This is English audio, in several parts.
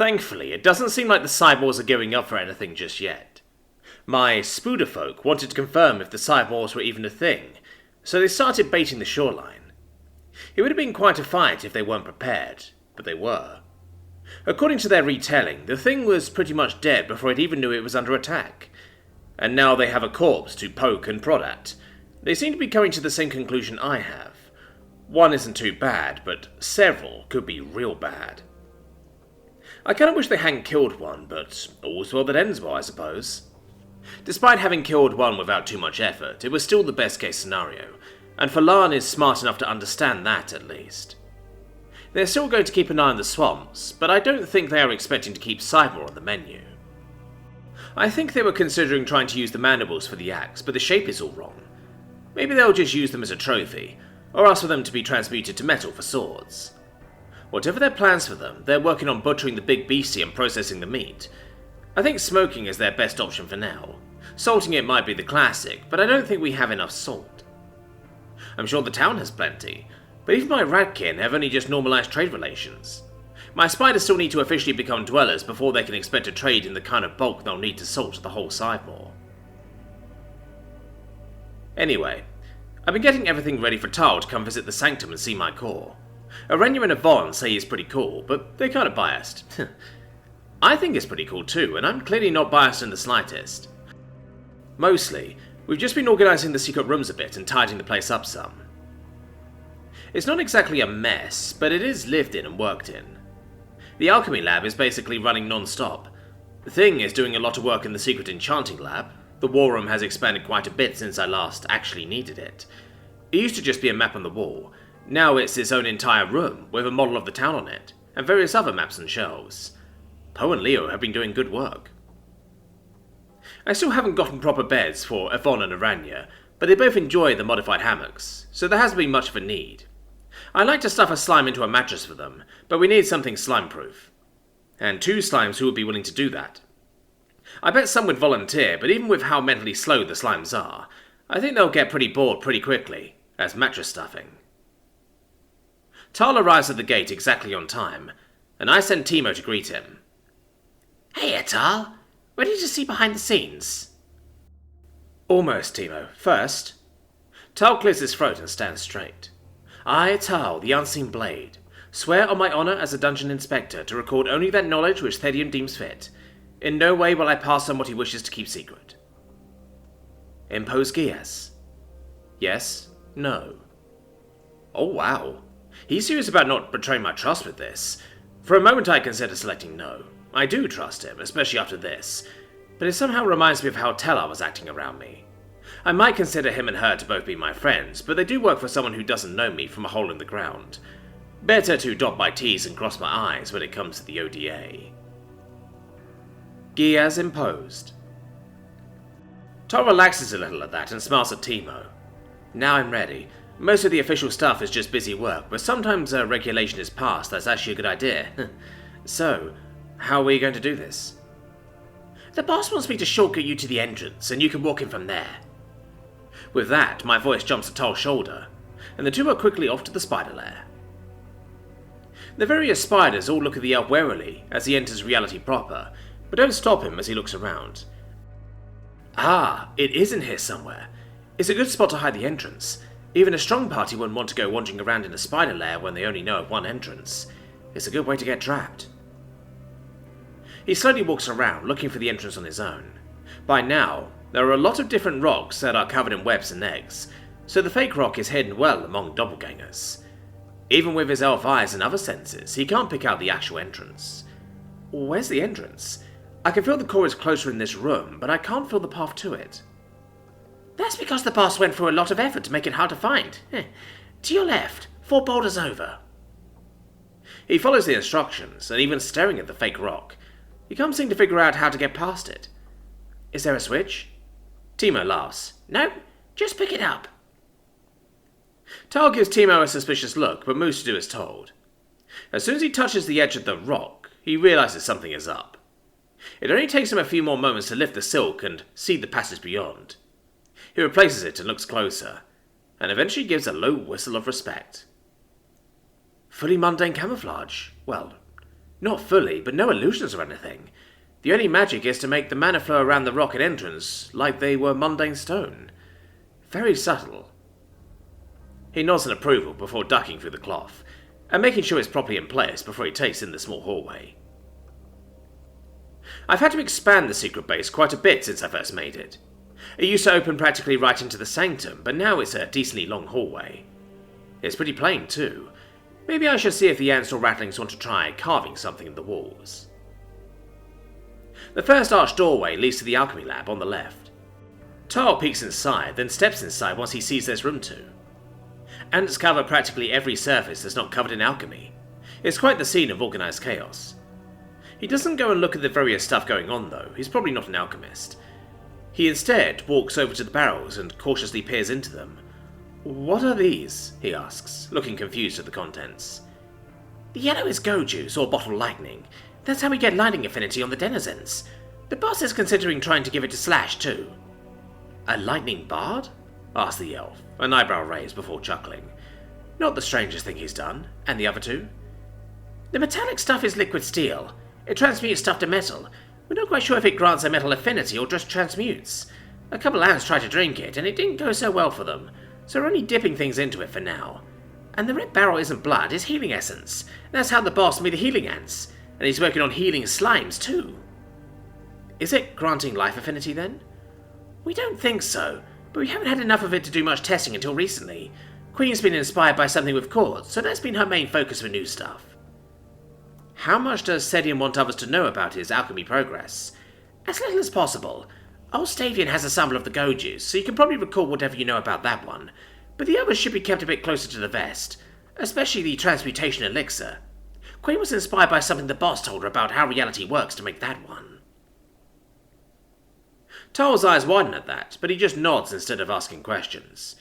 Thankfully, it doesn't seem like the cyborgs are going up for anything just yet. My spooderfolk wanted to confirm if the cyborgs were even a thing, so they started baiting the shoreline. It would have been quite a fight if they weren't prepared, but they were. According to their retelling, the thing was pretty much dead before it even knew it was under attack. And now they have a corpse to poke and prod at. They seem to be coming to the same conclusion I have. One isn't too bad, but several could be real bad. I kinda wish they hadn't killed one, but all's well that ends well, I suppose. Despite having killed one without too much effort, it was still the best case scenario, and Falan is smart enough to understand that at least. They're still going to keep an eye on the swamps, but I don't think they are expecting to keep Cyborg on the menu. I think they were considering trying to use the mandibles for the axe, but the shape is all wrong. Maybe they'll just use them as a trophy, or ask for them to be transmuted to metal for swords. Whatever their plans for them, they're working on butchering the big beastie and processing the meat. I think smoking is their best option for now. Salting it might be the classic, but I don't think we have enough salt. I'm sure the town has plenty, but even my ratkin have only just normalized trade relations. My spiders still need to officially become dwellers before they can expect to trade in the kind of bulk they'll need to salt the whole Cyborg. Anyway, I've been getting everything ready for Tal to come visit the Sanctum and see my core. Arenya and Yvonne say he's pretty cool, but they're kind of biased. I think it's pretty cool too, and I'm clearly not biased in the slightest. Mostly, we've just been organising the secret rooms a bit and tidying the place up some. It's not exactly a mess, but it is lived in and worked in. The Alchemy lab is basically running non-stop. The Thing is doing a lot of work in the secret Enchanting lab. The war room has expanded quite a bit since I last actually needed it. It used to just be a map on the wall. Now it's its own entire room, with a model of the town on it, and various other maps and shelves. Poe and Leo have been doing good work. I still haven't gotten proper beds for Yvonne and Aranya, but they both enjoy the modified hammocks, so there hasn't been much of a need. I'd like to stuff a slime into a mattress for them, but we need something slime-proof. And 2 slimes who would be willing to do that. I bet some would volunteer, but even with how mentally slow the slimes are, I think they'll get pretty bored pretty quickly, as mattress stuffing. Tal arrives at the gate exactly on time, and I send Timo to greet him. Hey, Tal. Ready to see behind the scenes? Almost, Timo. First. Tal clears his throat and stands straight. I, Tal, the Unseen Blade, swear on my honour as a dungeon inspector to record only that knowledge which Thedium deems fit. In no way will I pass on what he wishes to keep secret. Impose Gias. Yes, no. Oh wow. He's serious about not betraying my trust with this. For a moment I consider selecting no. I do trust him, especially after this, but it somehow reminds me of how Tellar was acting around me. I might consider him and her to both be my friends, but they do work for someone who doesn't know me from a hole in the ground. Better to dot my T's and cross my I's when it comes to the ODA. Gias imposed. Tal relaxes a little at that and smiles at Timo. Now I'm ready. Most of the official stuff is just busy work, but sometimes a regulation is passed that's actually a good idea. So, how are we going to do this? The boss wants me to shortcut you to the entrance, and you can walk in from there. With that, my voice jumps to Tal's shoulder, and the two are quickly off to the spider lair. The various spiders all look at the elf warily as he enters reality proper, but don't stop him as he looks around. Ah, it is in here somewhere. It's a good spot to hide the entrance. Even a strong party wouldn't want to go wandering around in a spider lair when they only know of one entrance. It's a good way to get trapped. He slowly walks around, looking for the entrance on his own. By now, there are a lot of different rocks that are covered in webs and eggs, so the fake rock is hidden well among doppelgangers. Even with his elf eyes and other senses, he can't pick out the actual entrance. Where's the entrance? I can feel the core is closer in this room, but I can't feel the path to it. That's because the boss went through a lot of effort to make it hard to find. To your left, 4 boulders over. He follows the instructions, and even staring at the fake rock, he can't seem to figure out how to get past it. Is there a switch? Timo laughs. No, just pick it up. Tal gives Timo a suspicious look, but moves to do as told. As soon as he touches the edge of the rock, he realizes something is up. It only takes him a few more moments to lift the silk and see the passage beyond. He replaces it and looks closer, and eventually gives a low whistle of respect. Fully mundane camouflage. Well, Not fully, but no illusions or anything. The only magic is to make the mana flow around the rocket entrance like they were mundane stone. Very subtle. He nods in approval before ducking through the cloth, and making sure it's properly in place before he takes in the small hallway. I've had to expand the secret base quite a bit since I first made it. It used to open practically right into the Sanctum, but now it's a decently long hallway. It's pretty plain too. Maybe I should see if the ants or rattlings want to try carving something in the walls. The first arched doorway leads to the Alchemy lab on the left. Tal peeks inside, then steps inside once he sees there's room to. Ants cover practically every surface that's not covered in alchemy. It's quite the scene of organised chaos. He doesn't go and look at the various stuff going on though, he's probably not an alchemist. He instead walks over to the barrels and cautiously peers into them. "What are these?" he asks, looking confused at the contents. The yellow is go juice or bottle lightning. That's how we get lightning affinity on the denizens. The boss is considering trying to give it to Slash too. "A lightning bard?" asked the elf, an eyebrow raised before chuckling. "Not the strangest thing he's done. And the other two?" The metallic stuff is liquid steel. It transmutes stuff to metal. We're not quite sure if it grants a metal affinity or just transmutes. A couple ants tried to drink it, and it didn't go so well for them, so we're only dipping things into it for now. And the red barrel isn't blood, it's healing essence. That's how the boss made the healing ants, and he's working on healing slimes too. Is it granting life affinity then? We don't think so, but we haven't had enough of it to do much testing until recently. Queen's been inspired by something with cords, so that's been her main focus for new stuff. How much does Sedian want others to know about his alchemy progress? As little as possible. Old Stavian has a sample of the go juice, so you can probably record whatever you know about that one. But the others should be kept a bit closer to the vest, especially the transmutation elixir. Queen was inspired by something the boss told her about how reality works to make that one. Tal's eyes widen at that, but he just nods instead of asking questions.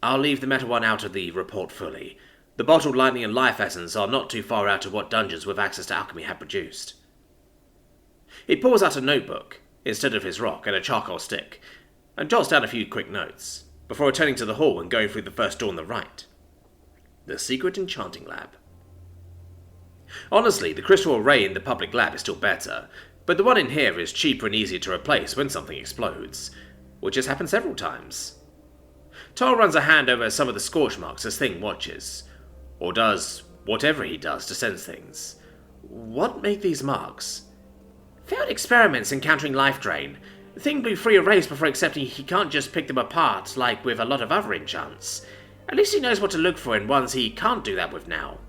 I'll leave the metal one out of the report fully. The bottled lightning and life essence are not too far out of what dungeons with access to alchemy have produced. He pulls out a notebook, instead of his rock, and a charcoal stick, and jots down a few quick notes, before returning to the hall and going through the first door on the right. The secret enchanting lab. Honestly, the crystal array in the public lab is still better, but the one in here is cheaper and easier to replace when something explodes, which has happened several times. Tal runs a hand over some of the scorch marks as Thing watches, or does whatever he does to sense things. What make these marks? Failed experiments encountering life drain. Thing blew 3 arrays before accepting he can't just pick them apart like with a lot of other enchants. At least he knows what to look for in ones he can't do that with now.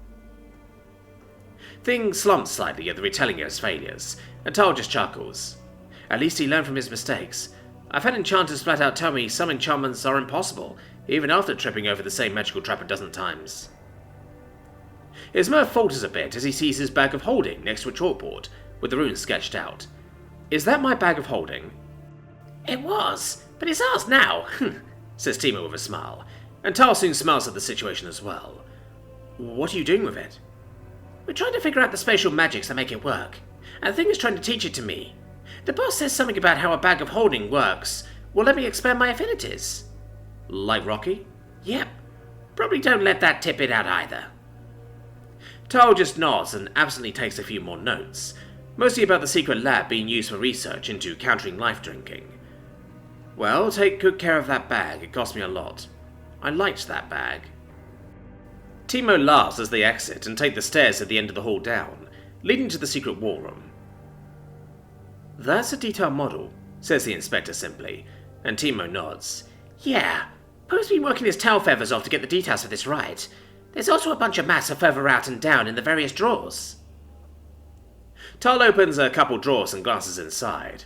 Thing slumps slightly at the retelling of his failures, and Tal just chuckles. At least he learned from his mistakes. I've had enchanters flat out tell me some enchantments are impossible, even after tripping over the same magical trap a dozen times. His mirth falters a bit as he sees his bag of holding next to a chalkboard, with the runes sketched out. Is that my bag of holding? It was, but it's ours now, says Timo with a smile, and Tal soon smiles at the situation as well. What are you doing with it? We're trying to figure out the spatial magics that make it work, and the Thing is trying to teach it to me. The boss says something about how a bag of holding works will let me expand my affinities. Like Rocky? Yep. Probably don't let that tip it out either. Tal just nods and absently takes a few more notes, mostly about the secret lab being used for research into countering life drinking. Well, take good care of that bag, it cost me a lot. I liked that bag. Timo laughs as they exit and take the stairs at the end of the hall down, leading to the secret war room. That's a detailed model, says the inspector simply, and Timo nods. Yeah, Poe's been working his tail feathers off to get the details for this right. There's also a bunch of maps for further out and down in the various drawers. Tal opens a couple drawers and glances inside.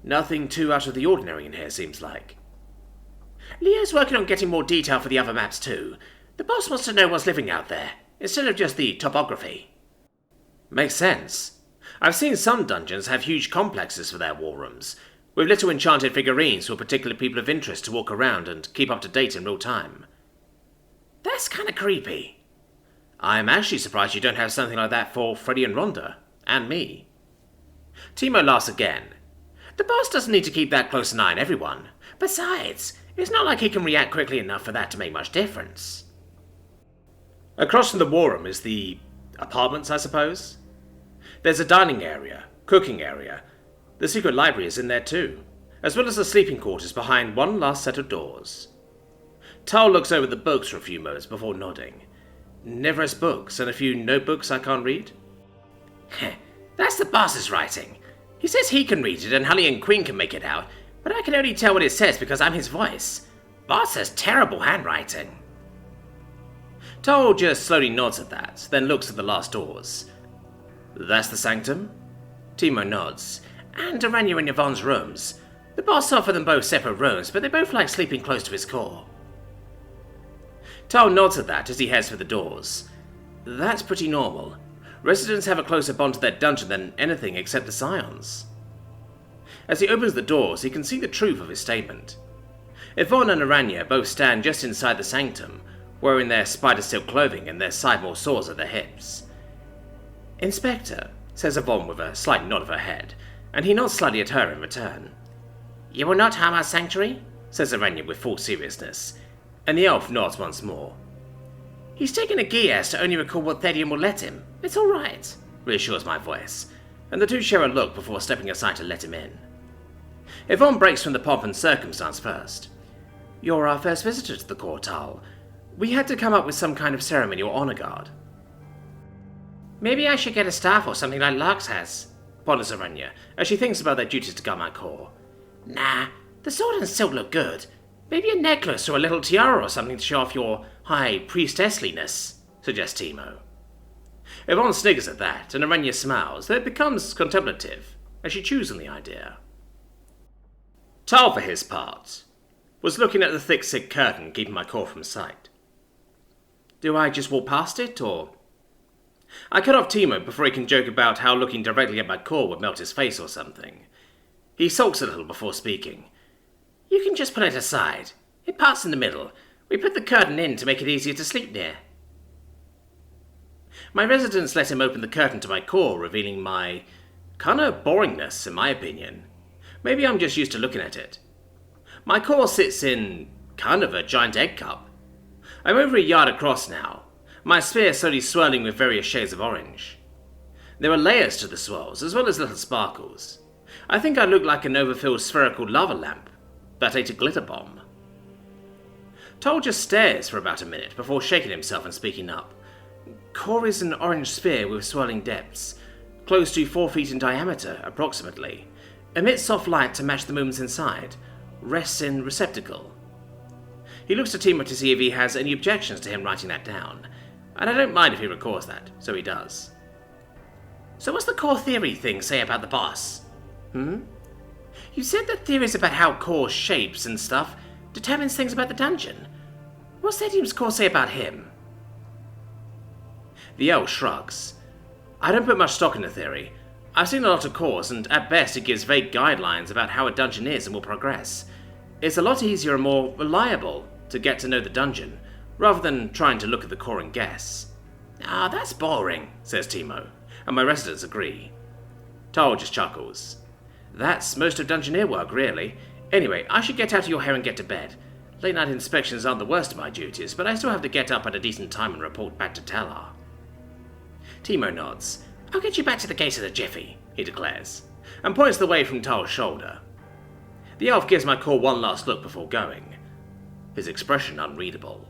Nothing too out of the ordinary in here, seems like. Leo's working on getting more detail for the other maps too. The boss wants to know what's living out there, instead of just the topography. Makes sense. I've seen some dungeons have huge complexes for their war rooms, with little enchanted figurines for particular people of interest to walk around and keep up to date in real time. That's kinda creepy. I'm actually surprised you don't have something like that for Freddy and Rhonda, and me. Timo laughs again. The boss doesn't need to keep that close an eye on everyone. Besides, it's not like he can react quickly enough for that to make much difference. Across from the war room is the apartments, I suppose? There's a dining area, cooking area. The secret library is in there too, as well as the sleeping quarters behind one last set of doors. Tal looks over the books for a few moments before nodding. Neverest books and a few notebooks I can't read? That's the boss's writing. He says he can read it and Hully and Queen can make it out, but I can only tell what it says because I'm his voice. Boss has terrible handwriting. Tal just slowly nods at that, then looks at the last doors. That's the Sanctum? Timo nods. And Aranya and Yvonne's rooms. The boss offered them both separate rooms, but they both like sleeping close to his core. Tal nods at that as he heads for the doors. That's pretty normal. Residents have a closer bond to their dungeon than anything except the Scions. As he opens the doors, he can see the truth of his statement. Yvonne and Aranya both stand just inside the Sanctum, wearing their spider silk clothing and their sidemore swords at their hips. "Inspector," says Yvonne with a slight nod of her head, and he nods slightly at her in return. "You will not harm our sanctuary?" says Aranya with full seriousness, and the elf nods once more. "He's taken a geas to only recall what Thedian will let him. It's all right," reassures my voice, and the two share a look before stepping aside to let him in. Yvonne breaks from the pomp and circumstance first. "You're our first visitor to the court, Tal. We had to come up with some kind of ceremony or honor guard." "Maybe I should get a staff or something like Larx has," ponders Aranya, as she thinks about their duties to guard my core. "Nah, the sword and silk look good. Maybe a necklace or a little tiara or something to show off your high priestessliness," suggests Timo. Yvonne sniggers at that, and Aranya smiles, though it becomes contemplative, as she chews on the idea. Tal, for his part, was looking at the thick silk curtain keeping my core from sight. Do I just walk past it, or... I cut off Timo before he can joke about how looking directly at my core would melt his face or something. He sulks a little before speaking. "You can just put it aside. It parts in the middle. We put the curtain in to make it easier to sleep near." My residents let him open the curtain to my core, revealing my kinda boringness, in my opinion. Maybe I'm just used to looking at it. My core sits in kind of a giant egg cup. I'm over a yard across now, my sphere slowly swirling with various shades of orange. There are layers to the swirls, as well as little sparkles. I think I look like an overfilled spherical lava lamp that ate a glitter bomb. Tal just stares for about a minute before shaking himself and speaking up. "Core is an orange sphere with swirling depths, close to 4 feet in diameter, approximately. Emits soft light to match the movements inside. Rests in receptacle." He looks to Timo to see if he has any objections to him writing that down, and I don't mind if he records that, so he does. "So what's the core theory thing say about the boss?" You said that theories about how core shapes and stuff determines things about the dungeon. What's Thedian's core say about him?" The elf shrugs. "I don't put much stock in the theory. I've seen a lot of cores, and at best it gives vague guidelines about how a dungeon is and will progress. It's a lot easier and more reliable to get to know the dungeon, rather than trying to look at the core and guess." "Ah, that's boring," says Timo, and my residents agree. Tal just chuckles. "That's most of dungeoneer work, really. Anyway, I should get out of your hair and get to bed. Late night inspections aren't the worst of my duties, but I still have to get up at a decent time and report back to Talar." Timo nods. "I'll get you back to the gate in a jiffy," he declares, and points the way from Tal's shoulder. The elf gives my core one last look before going, his expression unreadable.